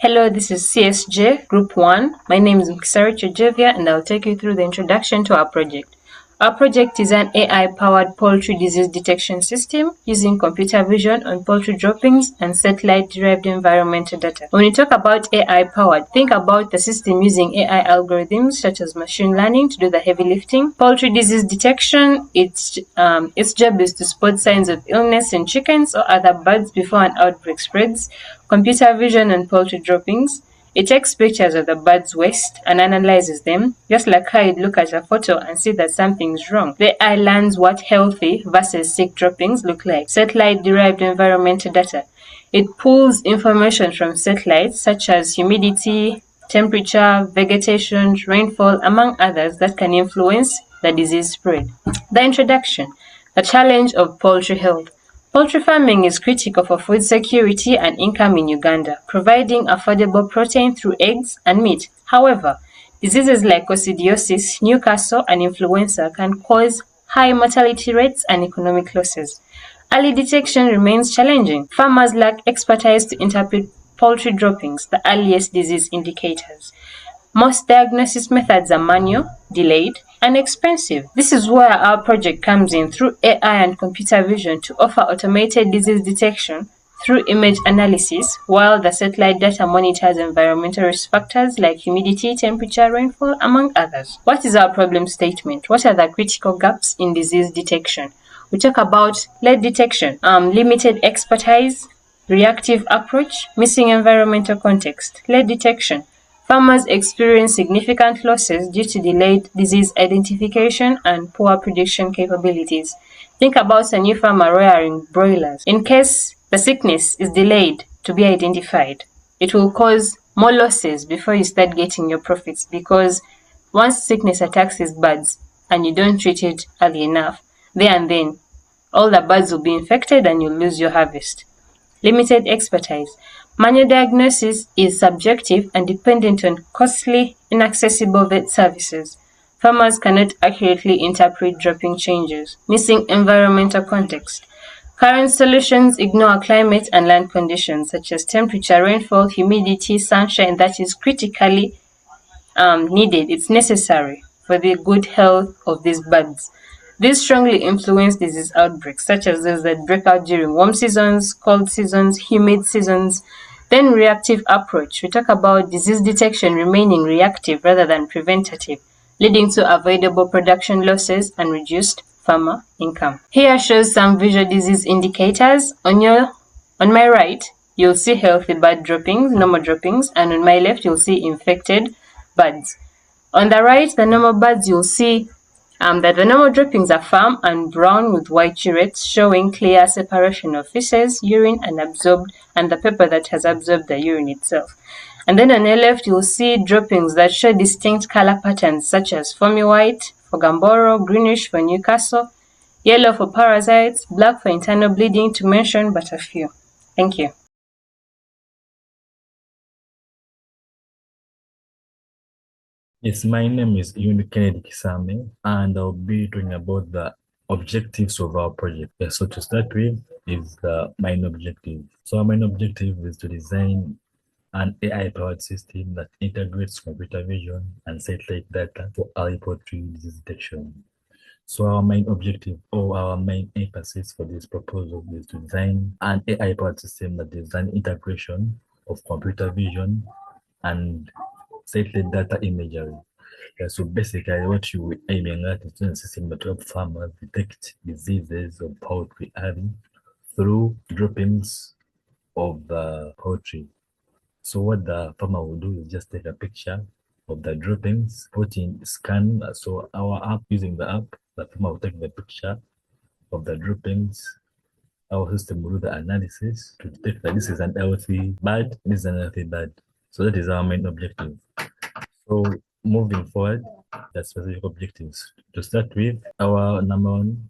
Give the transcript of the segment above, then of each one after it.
Hello, this is CSJ Group 1. My name is Mkisari Chojevia and I'll take you through the introduction to our project. Our project is an AI-powered poultry disease detection system using computer vision on poultry droppings and satellite-derived environmental data. When we talk about AI-powered, think about the system using AI algorithms such as machine learning to do the heavy lifting. Poultry disease detection, its job is to spot signs of illness in chickens or other birds before an outbreak spreads. Computer vision on poultry droppings. It takes pictures of the bird's waste and analyzes them, just like how you'd look at a photo and see that something's wrong. The AI learns what healthy versus sick droppings look like. Satellite-derived environmental data. It pulls information from satellites such as humidity, temperature, vegetation, rainfall, among others that can influence the disease spread. The introduction. The challenge of poultry health. Poultry farming is critical for food security and income in Uganda, providing affordable protein through eggs and meat. However, diseases like coccidiosis, Newcastle, and influenza can cause high mortality rates and economic losses. Early detection remains challenging. Farmers lack expertise to interpret poultry droppings, the earliest disease indicators. Most diagnosis methods are manual, delayed, and expensive. This is where our project comes in through AI and computer vision to offer automated disease detection through image analysis, while the satellite data monitors environmental risk factors like humidity, temperature, rainfall, among others. What is our problem statement? What are the critical gaps in disease detection? We talk about lead detection, limited expertise, reactive approach, missing environmental context. Lead detection. Farmers experience significant losses due to delayed disease identification and poor prediction capabilities. Think about a new farmer rearing broilers. In case the sickness is delayed to be identified, it will cause more losses before you start getting your profits, because once sickness attacks these birds and you don't treat it early enough, there and then all the birds will be infected and you'll lose your harvest. Limited expertise. Manual diagnosis is subjective and dependent on costly, inaccessible vet services. Farmers cannot accurately interpret dropping changes. Missing environmental context. Current solutions ignore climate and land conditions such as temperature, rainfall, humidity, sunshine that is critically needed. It's necessary for the good health of these birds. These strongly influence disease outbreaks, such as those that break out during warm seasons, cold seasons, humid seasons. Then reactive approach. We talk about disease detection remaining reactive rather than preventative, leading to avoidable production losses and reduced farmer income. Here shows some visual disease indicators. On my right, you'll see healthy bird droppings, normal droppings, and on my left, you'll see infected birds. On the right, the normal birds, you'll see that the normal droppings are firm and brown with white turrets, showing clear separation of feces, urine, and the paper that has absorbed the urine itself. And then on the left, you'll see droppings that show distinct color patterns, such as foamy white for Gamboro, greenish for Newcastle, yellow for parasites, black for internal bleeding, to mention but a few. Thank you. Yes, my name is Kennedy Kisame, and I'll be talking about the objectives of our project. So to start with is the main objective. So our main objective is to design an AI-powered system that integrates computer vision and satellite data for early poultry disease detection. So our main objective, or our main emphasis for this proposal, is to design an AI-powered system that is an integration of computer vision and satellite data imagery. So basically what you are aiming at is a system that help farmers detect diseases of poultry early through droppings of the poultry. So what the farmer will do is just take a picture of the droppings, put in scan. So our app, using the app, the farmer will take the picture of the droppings. Our system will do the analysis to detect that this is an healthy bird, this is an healthy bird. So that is our main objective. So moving forward, the specific objectives. To start with, our number one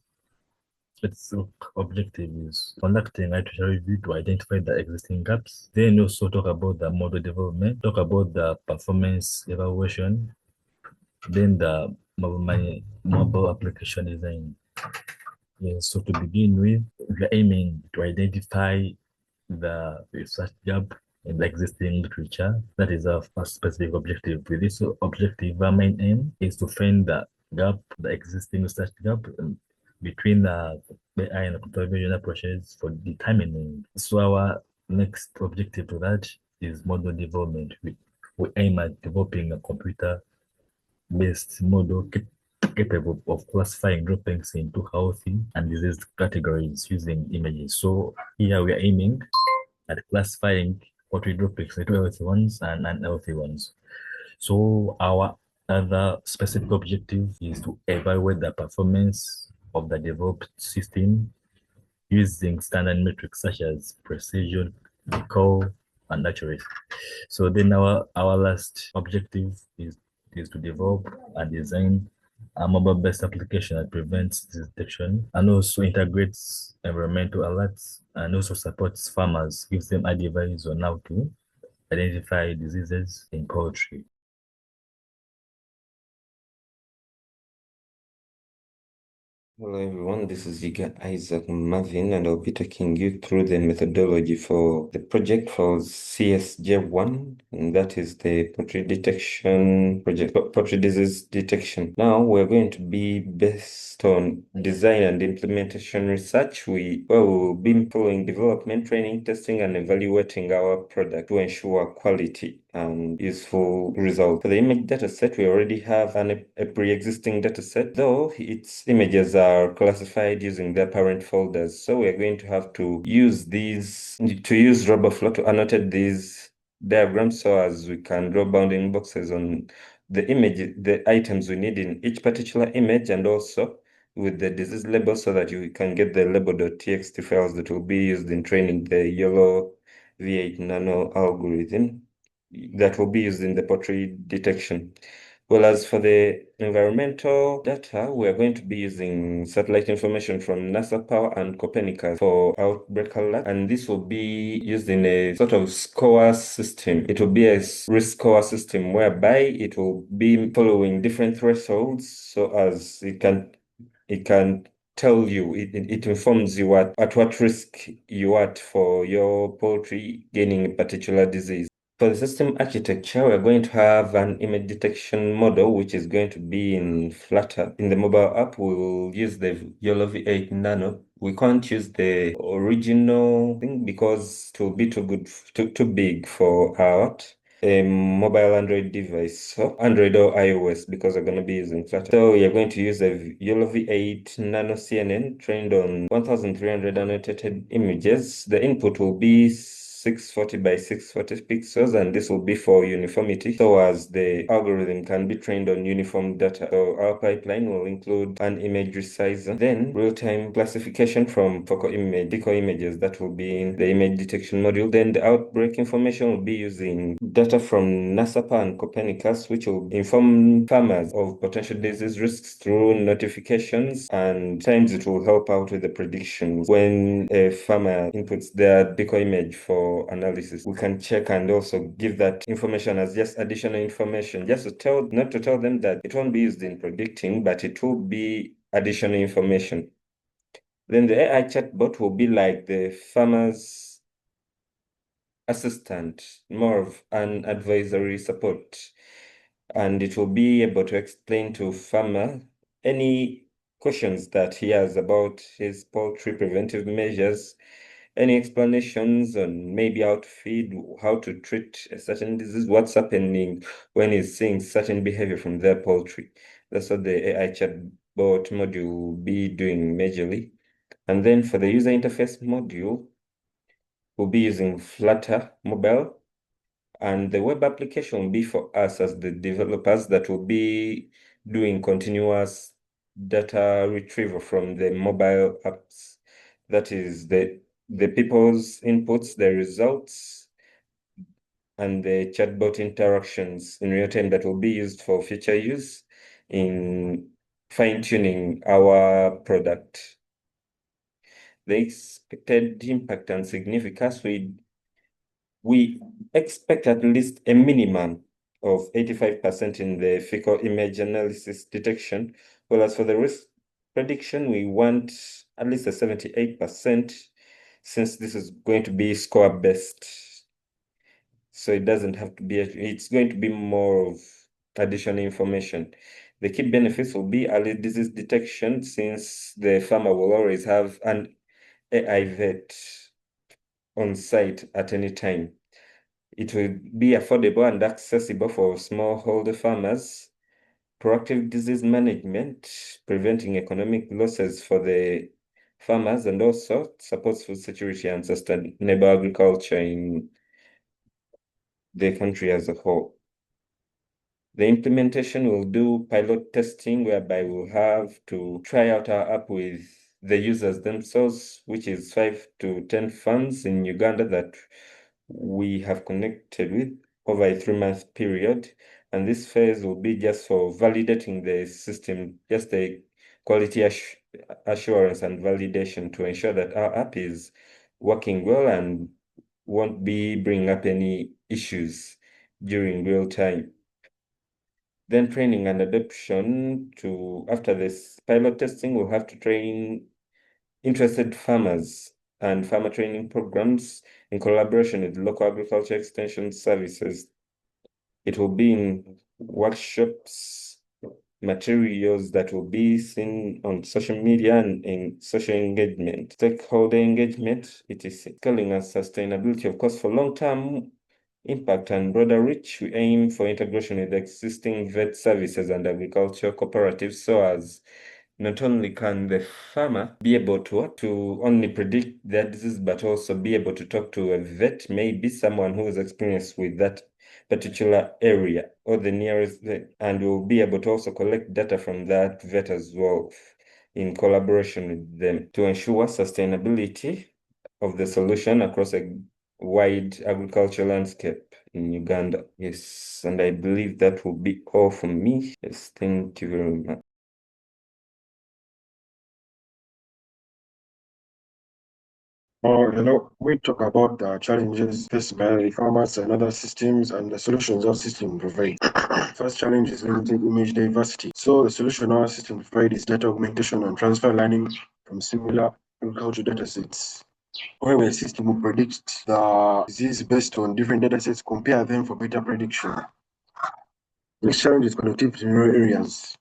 objective is conducting literature review to identify the existing gaps. Then also talk about the model development, talk about the performance evaluation, then the mobile application design. Yes, so to begin with, we're aiming to identify the research gap in the existing literature. That is our first specific objective. With this objective, our main aim is to find the gap, the existing research gap between the AI and the computer vision approaches for determining. So our next objective to that is model development. We aim at developing a computer-based model capable of classifying droppings into healthy and diseased categories using images. So here we are aiming at classifying poultry droppings into healthy ones and unhealthy ones. So our other specific objective is to evaluate the performance of the developed system using standard metrics such as precision, recall, and accuracy. So then our last objective is to develop and design a mobile-based application that prevents disease detection and also integrates environmental alerts and also supports farmers, gives them advice on how to identify diseases in poultry. Hello everyone, this is Yiga Isaac Marvin, and I'll be taking you through the methodology for the project for CSJ1, and that is the poultry detection project, poultry disease detection. Now we're going to be based on design and implementation research. We will be following development, training, testing, and evaluating our product to ensure quality and useful results. For the image data set, we already have a pre-existing data set, though its images are classified using their parent folders. So we're going to have to use RoboFlow to annotate these diagrams so as we can draw bounding boxes on the items we need in each particular image, and also with the disease label so that you can get the label.txt files that will be used in training the yellow V8 nano algorithm that will be used in the poultry detection. Well, as for the environmental data, we are going to be using satellite information from NASA Power and Copernicus for outbreak alert, and this will be used in a sort of score system. It will be a risk score system whereby it will be following different thresholds so as it can tell you, it informs you at what risk you are for your poultry gaining a particular disease. For the system architecture, we're going to have an image detection model, which is going to be in Flutter. In the mobile app, we will use the Yellow V8 Nano. We can't use the original thing because it will be too big for our mobile Android device, so Android or iOS, because we're going to be using Flutter. So we are going to use a Yellow V8 Nano CNN trained on 1,300 annotated images. The input will be 640 by 640 pixels, and this will be for uniformity, so as the algorithm can be trained on uniform data. So our pipeline will include an image resizer, then real-time classification from focal images that will be in the image detection module. Then the outbreak information will be using data from NASA and Copernicus, which will inform farmers of potential disease risks through notifications, and times it will help out with the predictions. When a farmer inputs their decoy image for analysis, we can check and also give that information as just additional information, just not to tell them that it won't be used in predicting, but it will be additional information. Then the AI chatbot will be like the farmer's assistant, more of an advisory support, and it will be able to explain to farmer any questions that he has about his poultry preventive measures, any explanations on maybe how to feed, how to treat a certain disease, what's happening when he's seeing certain behavior from their poultry. That's what the AI chatbot module will be doing majorly. And then for the user interface module, we'll be using Flutter Mobile, and the web application will be for us as the developers that will be doing continuous data retrieval from the mobile apps. That is the people's inputs, the results, and the chatbot interactions in real time that will be used for future use in fine-tuning our product. The expected impact and significance, we expect at least a minimum of 85% in the fecal image analysis detection. Whereas for the risk prediction, we want at least a 78%, since this is going to be score-based. So it doesn't have to be, it's going to be more of additional information. The key benefits will be early disease detection, since the farmer will always have an AI vet on site at any time. It will be affordable and accessible for smallholder farmers. Proactive disease management, preventing economic losses for the farmers, and also supports food security and sustainable agriculture in the country as a whole. The implementation will do pilot testing, whereby we'll have to try out our app with the users themselves, which is 5 to 10 farms in Uganda that we have connected with over a 3-month period. And this phase will be just for validating the system, just a quality assurance and validation to ensure that our app is working well and won't be bringing up any issues during real time. Then training and adoption. After this pilot testing, we'll have to train interested farmers and farmer training programs in collaboration with local agriculture extension services. It will be in workshops, materials that will be seen on social media and in social engagement. Stakeholder engagement, it is scaling and sustainability. Of course, for long-term impact and broader reach, we aim for integration with existing vet services and agricultural cooperatives, so as not only can the farmer be able to only predict their disease, but also be able to talk to a vet, maybe someone who is experienced with that particular area or the nearest vet, and will be able to also collect data from that vet as well in collaboration with them to ensure sustainability of the solution across a wide agricultural landscape in Uganda. Yes, and I believe that will be all from me. Yes, thank you very much. We talk about the challenges faced by farmers and other systems and the solutions our system provide. First challenge is limited image diversity. So the solution our system provide is data augmentation and transfer learning from similar agricultural data sets. Where a system will predict the disease based on different data sets, compare them for better prediction. Next challenge is connectivity in rural areas.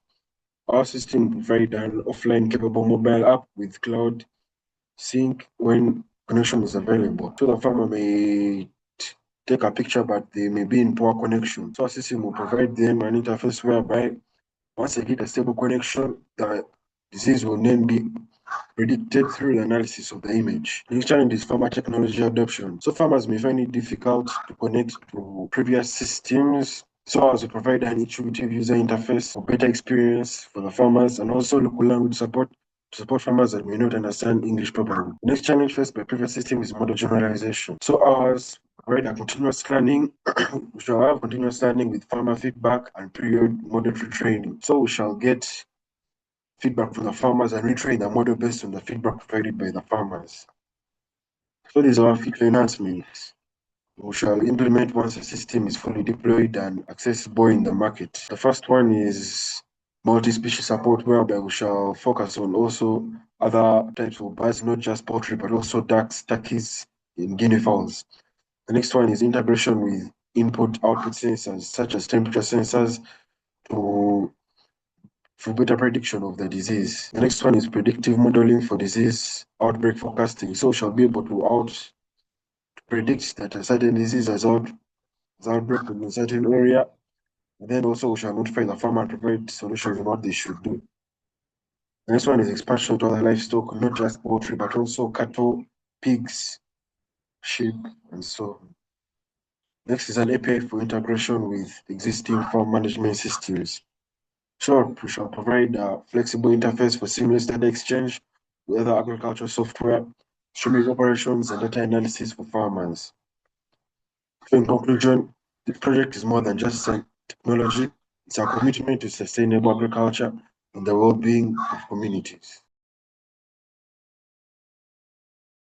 Our system provide an offline capable mobile app with cloud sync when connection is available. So the farmer may take a picture, but they may be in poor connection. So our system will provide them an interface whereby once they get a stable connection, the disease will then be predicted through the analysis of the image. The next challenge is farmer technology adoption. So farmers may find it difficult to connect to previous systems, so as to provide an intuitive user interface for better experience for the farmers, and also local language support to support farmers that may not understand English properly. The next challenge faced by previous system is model generalization. So ours provide a continuous learning. We shall have continuous learning with farmer feedback and period model retraining. So we shall get feedback from the farmers and retrain the model based on the feedback provided by the farmers. So these are feature enhancements we shall implement once the system is fully deployed and accessible in the market. The first one is multi-species support, whereby we shall focus on also other types of birds, not just poultry, but also ducks, turkeys, and guinea fowls. The next one is integration with input-output sensors, such as temperature sensors, for better prediction of the disease. The next one is predictive modeling for disease outbreak forecasting. So we shall be able to predict that a certain disease has outbreak in a certain area. And then also we shall notify the farmer and provide solutions on what they should do. The next one is expansion to other livestock, not just poultry, but also cattle, pigs, sheep, and so on. Next is an API for integration with existing farm management systems. Sure, we shall provide a flexible interface for seamless data exchange with other agricultural software, streaming operations, and data analysis for farmers. So in conclusion, the project is more than just technology. It's a commitment to sustainable agriculture and the well-being of communities.